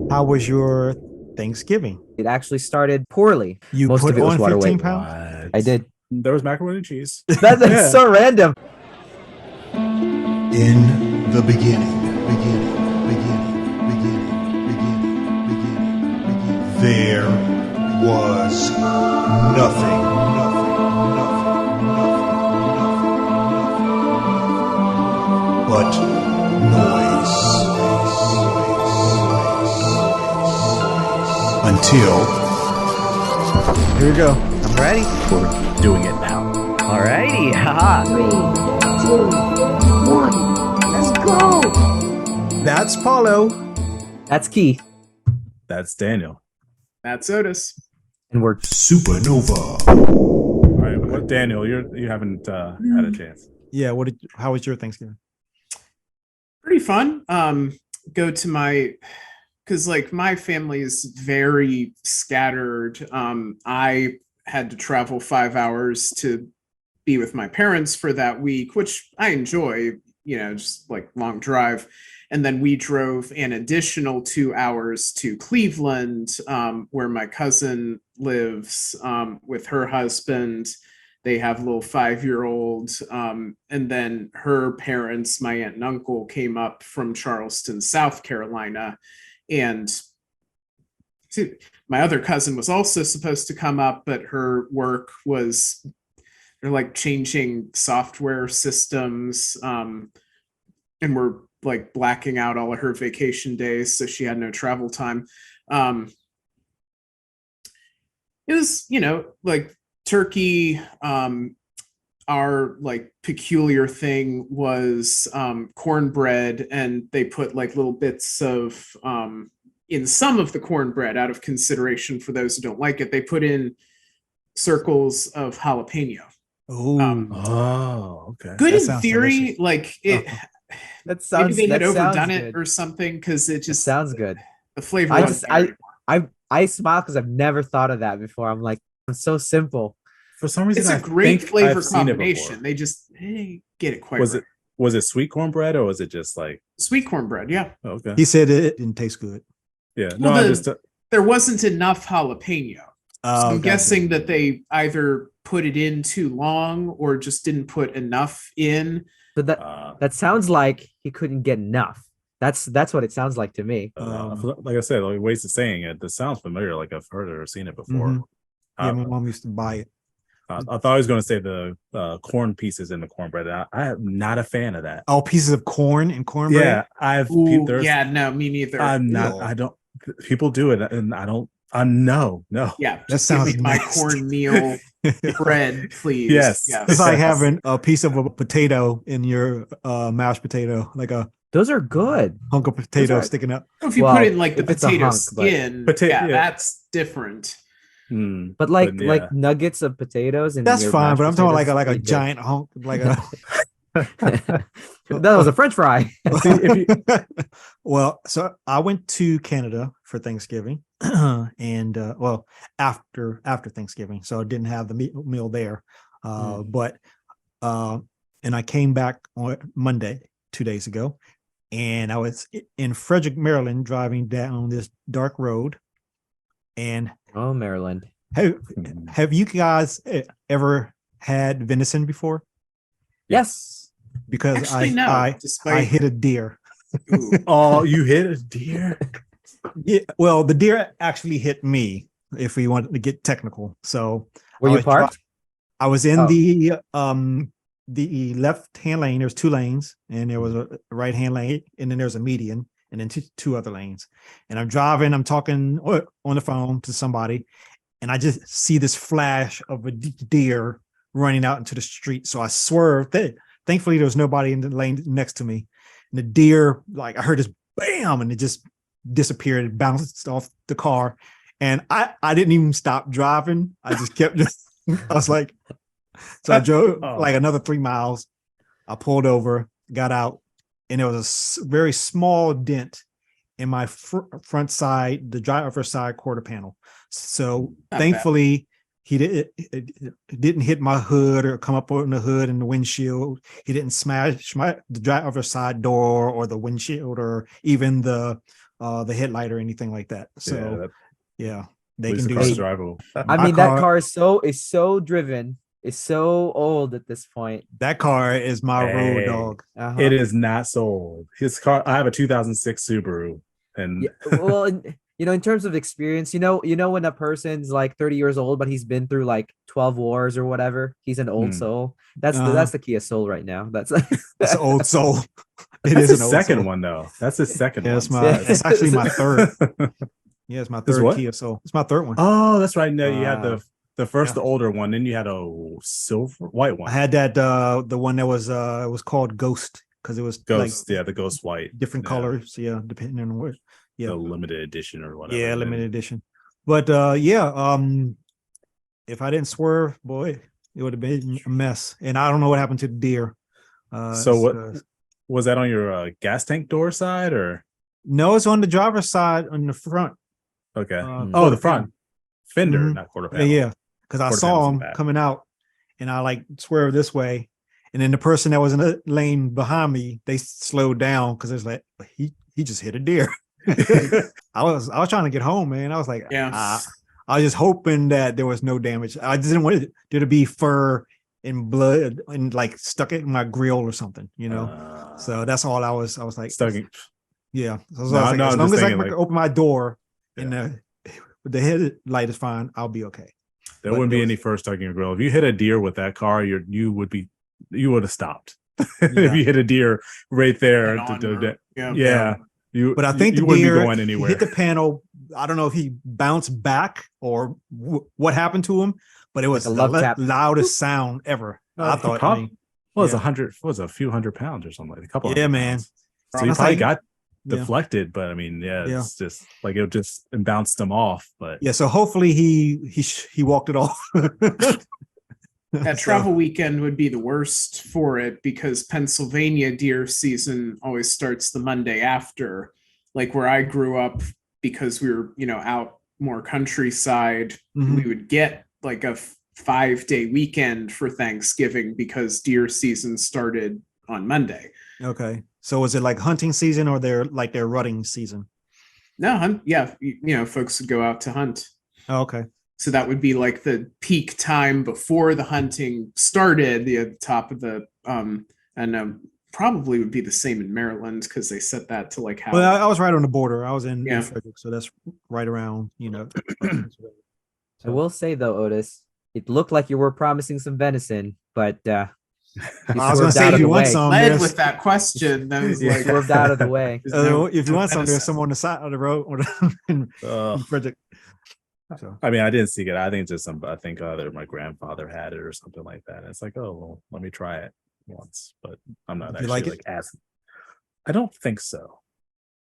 How was your Thanksgiving? It actually started poorly. You Most put of it was on water 15 weight. pounds? I did. There was macaroni and cheese. That's Yeah. so random. In the beginning, beginning, beginning, beginning, beginning, beginning, beginning, there was nothing, nothing, nothing, nothing, nothing, but noise. Until Here we go. I'm ready. We're doing it now. Alrighty. Haha. 3, 2, 1. Let's go. That's Paulo. That's Keith. That's Daniel. That's Otis. And we're SupaKnowVa. All right, what Daniel? You haven't had a chance. Yeah, how was your Thanksgiving? Pretty fun. Go to because like my family is very scattered. I had to travel 5 hours to be with my parents for that week, which I enjoy, just like long drive. And then we drove an additional 2 hours to Cleveland, where my cousin lives with her husband. They have a little 5-year-old. And then her parents, my aunt and uncle, came up from Charleston, South Carolina. And my other cousin was also supposed to come up, but her work was, they're like changing software systems. And we're like blacking out all of her vacation days, so she had no travel time. It was, like turkey. Our like peculiar thing was cornbread, and they put like little bits of in some of the cornbread, out of consideration for those who don't like it, they put in circles of jalapeno. Oh, Oh, okay. Good That in sounds theory, delicious. like it. that Maybe sounds they had that sounds overdone it good. or something, because it That just sounds good. the flavor. I wasn't just there I smile because I've never thought of that before. I'm like, it's so simple. For some reason, It's a I great think flavor I've seen it combination. before. They just get it quite Was right. it sweet cornbread or was it just like Sweet cornbread, yeah. okay? he said it didn't taste good. Yeah. No, Well, I just there wasn't enough jalapeno. So Oh, I'm gotcha. guessing that they either put it in too long or just didn't put enough in. So that sounds like he couldn't get enough. That's what it sounds like to me. like I said, like ways of saying it. This sounds familiar. Like I've heard it or seen it before. Mhm. Yeah, Uh, my mom used to buy it. I thought I was going to say the corn pieces in the cornbread. I am not a fan of that. All pieces of corn and cornbread. Yeah, Ooh, yeah, no, me neither. I'm not. Ew. I don't. People do it, and I don't. I'm no. Yeah, That just give me sounds my nasty. cornmeal bread, please. Yes. It's like having a piece of a potato in your mashed potato, like a Those are good. hunk of potato Those are- sticking up. If you Well, put in like the if it's a potato hunk, but- skin, Yeah. that's different. But like yeah. like nuggets of potatoes and That's your fine, mashed but I'm talking like potatoes, a pretty good. giant hunk, like a. That was a French fry. Well, so I went to Canada for Thanksgiving, and well, after Thanksgiving, so I didn't have the meal there, but and I came back on Monday, 2 days ago, and I was in Frederick, Maryland, driving down this dark road, and Oh, Maryland. have you guys ever had venison before? Yes. Because Actually, no. I Despite hit a deer. Ooh. Oh, you hit a deer. Yeah, well, the deer actually hit me, if we want to get technical. So Were I you was parked? I was in Oh. the left-hand lane. There's 2 lanes, and there was a right-hand lane, and then there's a median, and then two other lanes. And I'm driving, I'm talking on the phone to somebody, and I just see this flash of a deer running out into the street. So I swerved. Thankfully, there was nobody in the lane next to me. And the deer, like I heard this bam, and it just disappeared. It bounced off the car. And I didn't even stop driving. I just kept I was like, so I drove like another 3 miles. I pulled over, got out, and there was a very small dent in my front side, the driver's side quarter panel. So Not thankfully, it didn't hit my hood or come up on the hood and the windshield. He didn't smash the driver's side door or the windshield or even the the headlight or anything like that. So yeah, they can do car's some- drivable. I My mean, that car- car is so driven, is so old at this point. that car is my road Hey. dog. Uh-huh. It is not sold. His car. I have a 2006 Subaru, and Yeah, well, in terms of experience, when a person's like 30 years old, but he's been through like 12 wars or whatever, he's an old soul. That's the Kia Soul right now. That's That's an old soul. It that's is his an old second soul. one though. That's his second Yeah, one. it's my. It's actually my third. oh, Yeah, it's my It's third what? Kia Soul. It's my third one. that's right. No, you had Wow. the first, Yeah. the older one. Then you had a silver, white one. I had that the one that was it was called Ghost because it was Ghost. like Yeah, the Ghost White. different Yeah. colors. Yeah, depending on what. The Yeah, limited edition or whatever. yeah, And limited then- edition. But if I didn't swerve, boy, it would have been a mess. And I don't know what happened to the deer. So it's, what was that on your gas tank door side or? No, it's on the driver's side on the front. Okay. Mm. Oh, the front fender, Mhm. not quarter Yeah, panel. yeah. Because I Quarter saw panel's him in the back. coming out, and I like swerved this way, and then the person that was in the lane behind me, they slowed down because it's like he just hit a deer. I was trying to get home, man. I was like, Yeah. I was just hoping that there was no damage. I just didn't want there to be fur and blood and like stuck it in my grill or something, So that's all I was like, stuck in, yeah. So I was No, like, no, as I'm long just as I thinking, can like- open my door and the headlight is fine, I'll be okay. there But wouldn't be there any was- fur stuck in your grill. If you hit a deer with that car, you would have stopped. Yeah. If you hit a deer right there, Head to- on, to- yeah. yeah, But I think you the wouldn't deer be going he anywhere. hit the panel. I don't know if he bounced back or what happened to him, but it was a the love tap. loudest sound ever. I He thought. prob- Well, it's yeah. 100. Was a few hundred pounds or something like a couple. Yeah, hundred man. pounds. So And he I was probably like- got yeah. deflected, but I mean, yeah, Yeah. it's just like it just bounced him off. But Yeah, so hopefully he walked it off. That So, travel weekend would be the worst for it because Pennsylvania deer season always starts the Monday after. Like where I grew up, because we were, out more countryside, Mhm. we would get like a 5-day weekend for Thanksgiving because deer season started on Monday. Okay, so is it like hunting season or their rutting season? No, folks would go out to hunt. Oh, okay, So that would be like the peak time before the hunting started, the top of the probably would be the same in Maryland because they set that to like how well, I was right on the border. I was in Yeah. Frederick, so that's right around. I will say though, Otis, it looked like you were promising some venison, but you I was gonna swerved say out if of you the want way. some, led there's- with that question. That was You like swerved out of the way. there's no- if you no want some, there's venison. some on the side of the road or in Ugh. Frederick. So I mean, I didn't see it. I think it's just I think either my grandfather had it or something like that. It's like, oh, well, let me try it once, but I'm not You actually like it? like asking. I don't think so.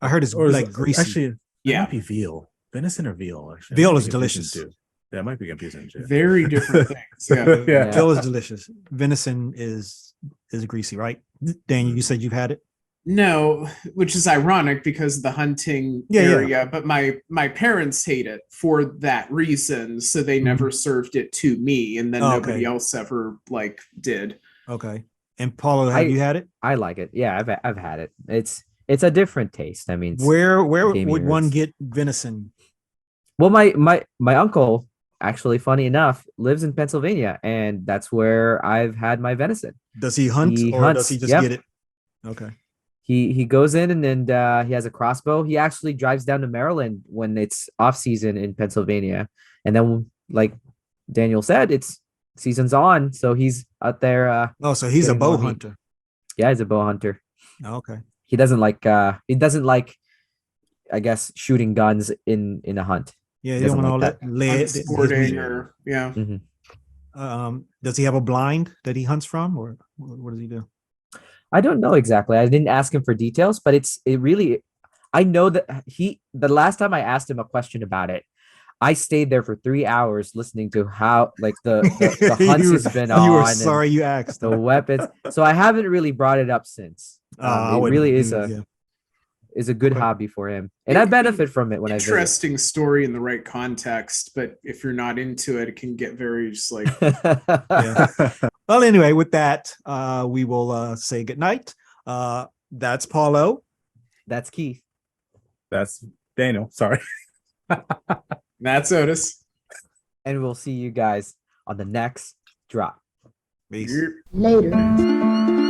I heard it's Or is like it- greasy. Actually, it Yeah. might be veal, venison or veal. Actually, Veal It might is be confusing delicious. too. Yeah, it might be confusing too. very different things. Yeah. Yeah. Yeah. Veal is delicious. Venison is greasy, right? Daniel, you said you've had it. No, which is ironic because of the hunting Yeah, yeah. area, but my parents hate it for that reason, so they never served it to me, and then Mm-hmm. Oh, nobody okay. else ever like did. Okay. And Paulo, have I- you had it? I like it. Yeah, I've had it. It's a different taste. I mean, Where gamey would one roots. get venison? well, my uncle, actually, funny enough, lives in Pennsylvania, and that's where I've had my venison. Does he hunt He or hunts, does he just yep. get it? Okay. He goes in and he has a crossbow. He actually drives down to Maryland when it's off season in Pennsylvania, and then like Daniel said, it's season's on, so he's out there. Oh, so he's a Getting bow more meat. hunter. Yeah, he's a bow hunter. Okay. He doesn't like I guess shooting guns in a hunt. Yeah, you Doesn't don't want all like that lead. Sporting or yeah. Does he have a blind that he hunts from, or what does he do? I don't know exactly. I didn't ask him for details, but I know that the last time I asked him a question about it, I stayed there for 3 hours listening to how like the hunts You- has been you on were and sorry you asked. the weapons. So I haven't really brought it up since. I It wouldn't really do- is yeah. a good Okay. hobby for him, and I benefit from it when I visit. Interesting story in the right context, but if you're not into it, it can get very just like Yeah. Well, anyway, with that, we will say goodnight. That's Paulo. That's Keith. That's Daniel. Sorry. That's Otis. And we'll see you guys on the next drop. Peace. Yep. Later.